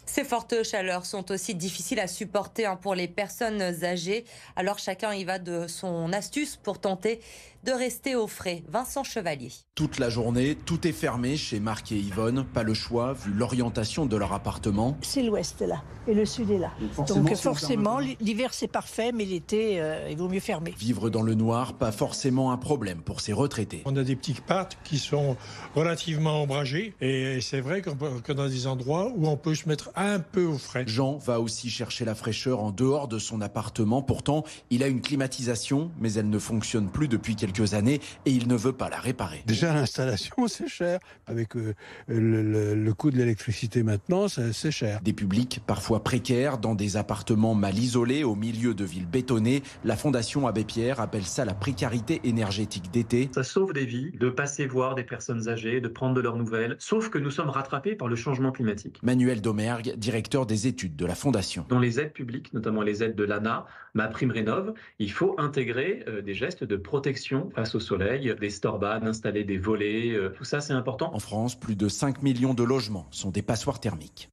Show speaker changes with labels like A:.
A: Ces fortes chaleurs sont aussi difficiles à supporter pour les personnes âgées. Alors chacun y va de son astuce pour tenter de rester au frais. Vincent Chevalier.
B: Toute la journée, tout est fermé chez Marc et Yvonne. Pas le choix, vu l'orientation de leur appartement.
C: C'est l'ouest là, et le sud est là. Donc forcément, l'hiver c'est parfait, mais l'été, il vaut mieux fermer.
B: Vivre dans le noir, pas forcément un problème pour ces retraités.
D: On a des petits parcs qui sont relativement ombragés et c'est vrai que dans des endroits où on peut se mettre un peu au frais.
B: Jean va aussi chercher la fraîcheur en dehors de son appartement. Pourtant, il a une climatisation, mais elle ne fonctionne plus depuis quelques années et il ne veut pas la réparer.
E: Déjà, l'installation, c'est cher. Avec le coût de l'électricité maintenant, c'est cher.
B: Des publics parfois précaires, dans des appartements mal isolés, au milieu de villes bétonnées. La Fondation Abbé Pierre appelle ça la précarité énergétique d'été.
F: Ça sauve des vies, de passer voir des personnes âgées, de prendre de leurs nouvelles. Sauf que nous sommes rattrapés par le changement climatique.
B: Manuel Domergue, directeur des études de la Fondation.
F: Dans les aides publiques, notamment les aides de l'ANA, MaPrimeRénov', il faut intégrer des gestes de protection face au soleil, des storbanes, installer des volets, tout ça c'est important.
B: En France, plus de 5 millions de logements sont des passoires thermiques.